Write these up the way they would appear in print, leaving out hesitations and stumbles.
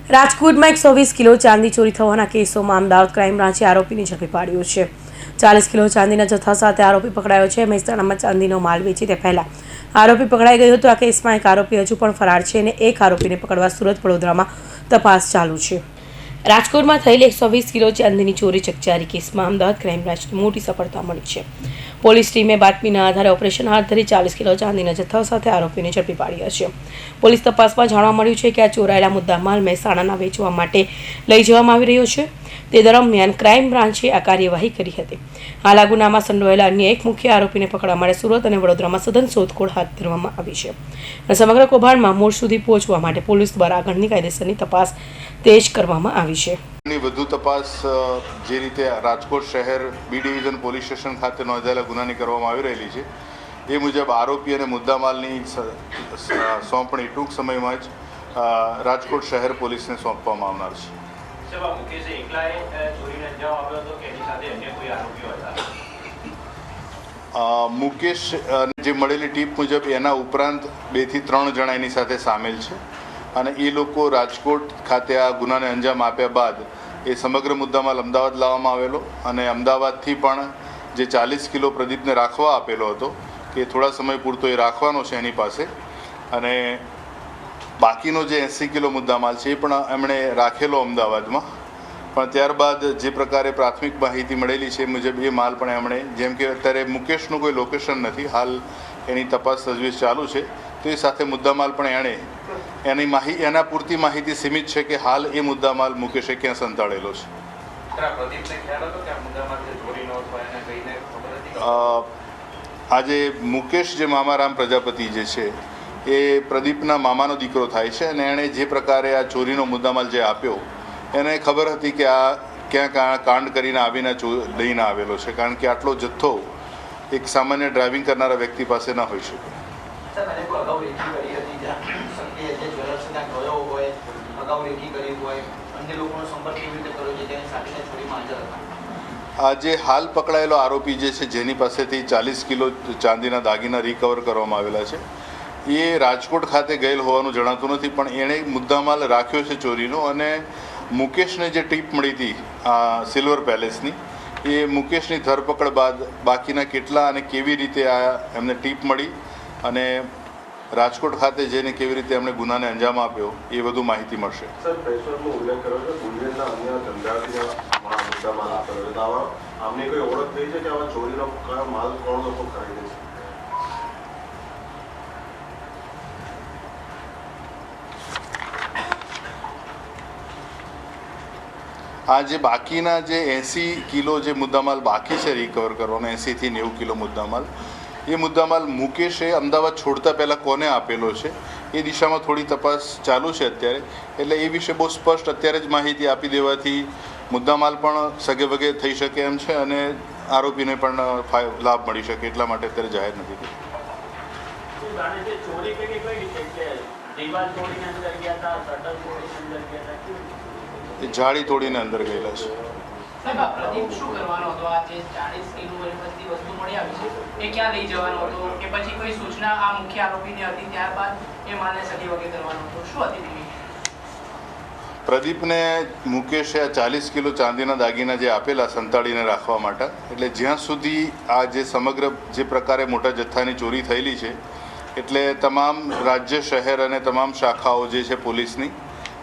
રાજકોટમાં 120 કિલો ચાંદી ચોરી થવાના કેસોમાં અમદાવાદ ક્રાઇમ બ્રાન્ચે આરોપીને ઝડપી પાડ્યો છે। 40 કિલો ચાંદીના જથ્થા સાથે આરોપી પકડાયો છે। મહેસાણામાં ચાંદીનો માલ વેચી તે પહેલા આરોપી પકડાઈ ગયો હતો। આ કેસમાં એક આરોપી હજુ પણ ફરાર છે અને એક આરોપીને પકડવા સુરત વડોદરામાં તપાસ ચાલુ છે। રાજકોટમાં થયેલી 120 કિલો ચાંદીની ચોરી ચકચારી કેસમાં અમદાવાદ ક્રાઇમ બ્રાન્ચને મોટી સફળતા મળી છે। પોલીસ ટીમે બાતમીના આધારે ઓપરેશન હાથ ધરી 40 કિલો ચાંદીના જથ્થા સાથે આરોપીને ઝડપી પાડ્યા છે। પોલીસ તપાસમાં જાણવા મળ્યું છે કે આ ચોરાયેલા મુદ્દામાલ મહેસાણાના વેચવા માટે લઈ જવામાં આવી રહ્યો છે। તે દરમિયાન ક્રાઇમ બ્રાન્ચે આ કાર્યવાહી કરી હતી। હાલ આ ગુનામાં સંડોવાયેલા અન્ય એક મુખ્ય આરોપીને પકડવા માટે સુરત અને વડોદરામાં સઘન શોધખોળ હાથ ધરવામાં આવી છે અને સમગ્ર કૌભાંડમાં મૂળ સુધી પહોંચવા માટે પોલીસ દ્વારા આગળની કાયદેસરની તપાસ તેજ કરવામાં આવી છે। વધુ તપાસ જે રીતે રાજકોટ શહેર બી ડિવિઝન પોલીસ સ્ટેશન ખાતે નોંધાયેલા ગુનાની કરવામાં આવી રહેલી છે એ મુજબ આરોપી અને મુદ્દામાલની સોંપણી ટૂંક સમયમાં જ રાજકોટ શહેર પોલીસને સોંપવામાં આવનાર છે। મુકેશ જે મળેલી ટીપ મુજબ એના ઉપરાંત 2 થી 3 જણા એની સાથે સામેલ છે અને એ લોકો રાજકોટ ખાતે આ ગુનાને અંજામ આપ્યા બાદ એ સમગ્ર મુદ્દામાલ અમદાવાદ લાવવામાં આવેલો અને અમદાવાદથી પણ જે 40 કિલો પ્રદીપને રાખવા આપેલો હતો કે થોડા સમય પૂરતો એ રાખવાનો છે એની પાસે અને બાકીનો જે 80 કિલો મુદ્દામાલ છે એ પણ એમણે રાખેલો અમદાવાદમાં, પણ ત્યારબાદ જે પ્રકારે પ્રાથમિક માહિતી મળેલી છે એ મુજબ એ માલ પણ એમણે, જેમ કે અત્યારે મુકેશનું કોઈ લોકેશન નથી, હાલ એની તપાસ તજવીજ ચાલુ છે, તો એ સાથે મુદ્દામાલ પણ એના પૂરતી માહિતી સીમિત છે કે હાલ એ મુદ્દામાલ મુકેશે ક્યાં સંતાડેલો છે। આજે મુકેશ જે મામારામ પ્રજાપતિ જે છે એ પ્રદીપના મામાનો દીકરો થાય છે અને એણે જે પ્રકારે આ ચોરીનો મુદ્દામાલ જે આપ્યો એને ખબર હતી કે આ ક્યાં કાંડ કરીને આવીને લઈને આવેલો છે, કારણ કે આટલો જથ્થો એક સામાન્ય ડ્રાઇવિંગ કરનારા વ્યક્તિ પાસે ન હોઈ શકે। આજે હાલ પકડાયેલો આરોપી જે છે જેની પાસેથી 40 કિલો ચાંદીના દાગીના રિકવર કરવામાં આવેલા છે એ રાજકોટ ખાતે ગયેલ હોવાનું જણાતું નથી, પણ એણે મુદ્દામાલ રાખ્યો છે ચોરીનો અને મુકેશને જે ટીપ મળી હતી સિલ્વર પેલેસની એ મુકેશની ધરપકડ બાદ બાકીના કેટલા અને કેવી રીતે એમને ટીપ મળી અને રાજકોટ ખાતે જઈને કેવી રીતે એમણે ગુનાને અંજામ આપ્યો એ વધુ માહિતી મળશે। આ જે બાકીના જે 80 કિલો જે મુદ્દામાલ બાકી છે રિકવર કરવાનો, 80 થી 90 કિલો મુદ્દામાલ, એ મુદ્દામાલ મુકેશે અમદાવાદ છોડતા પહેલાં કોને આપેલો છે એ દિશામાં થોડી તપાસ ચાલુ છે અત્યારે, એટલે એ વિશે બહુ સ્પષ્ટ અત્યારે જ માહિતી આપી દેવાથી મુદ્દામાલ પણ સગે વગે થઈ શકે એમ છે અને આરોપીને પણ લાભ મળી શકે, એટલા માટે અત્યારે જાહેર નથી કરી। એ જાળી તોડીને અંદર ગયેલા છે। પ્રદીપને મુકેશે આ 40 કિલો ચાંદીના દાગીના જે આપેલા સંતાડીને રાખવા માટે, એટલે જ્યાં સુધી આ જે સમગ્ર જે પ્રકારે મોટા જથ્થાની ચોરી થયેલી છે એટલે તમામ રાજ્ય, શહેર અને તમામ શાખાઓ જે છે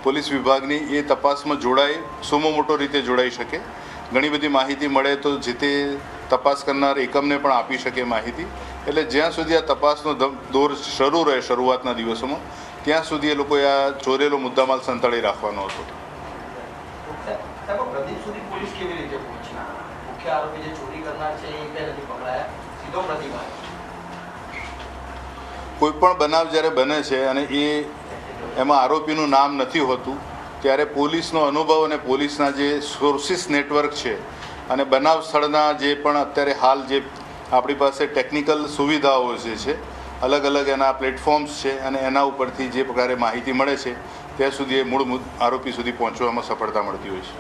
પોલીસ વિભાગની એ તપાસમાં સુમો મોટો રીતે જોડાઈ શકે। ઘણી બધી માહિતી મળે તો જે તે તપાસ કરનાર એકમને પણ આપી શકે માહિતી, એટલે જ્યાં સુધી આ તપાસનો દોર શરૂ રહે શરૂઆતના દિવસોમાં ત્યાં સુધી એ લોકોએ આ ચોરેલો મુદ્દામાલ સંતાડી રાખવાનો હતો। કોઈ પણ બનાવ જ્યારે બને છે અને એમાં આરોપીનું નામ નથી હોતું ત્યારે પોલીસનો અનુભવ અને પોલીસના જે સોર્સિસ નેટવર્ક છે અને બનાવ સ્થળના જે પણ અત્યારે હાલ જે આપણી પાસે ટેકનિકલ સુવિધાઓ જે છે, અલગ અલગ એના પ્લેટફોર્મ્સ છે અને એના ઉપરથી જે પ્રકારે માહિતી મળે છે ત્યાં સુધી એ મૂળ આરોપી સુધી પહોંચવામાં સફળતા મળતી હોય છે।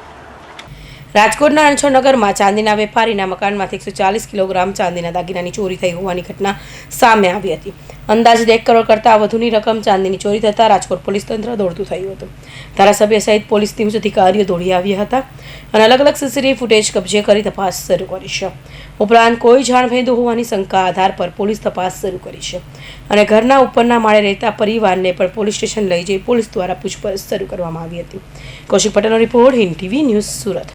રાજકોટના રણછોડનગરમાં ચાંદીના વેપારીના મકાનમાંથી 140 કિલોગ્રામ ચાંદીના દાગીનાની ચોરી થઈ હોવાની ઘટના સામે આવી હતી. અંદાજિત 1 કરોડ કરતાં વધુની રકમ ચાંદીની ચોરી થતાં રાજકોટ પોલીસ તંત્ર દોડતું થયું હતું. ધારાસભ્ય સહિત પોલીસની ઉચ્ચ અધિકારીઓ દોડી આવ્યા હતા અને અલગ અલગ સીસીટીવી ફૂટેજ કબજે કરી તપાસ શરૂ કરી છે. ઉપરાંત કોઈ જાણભેદો હોવાની શંકા આધાર પર પોલીસ તપાસ શરૂ કરી છે અને ઘરના ઉપરના માળે રહેતા પરિવારને પણ પોલીસ સ્ટેશન લઈ જઈ પોલીસ દ્વારા પૂછપરછ શરૂ કરવામાં આવી હતી. કૌશિક પટેલનો report, Hind TV news, Surat.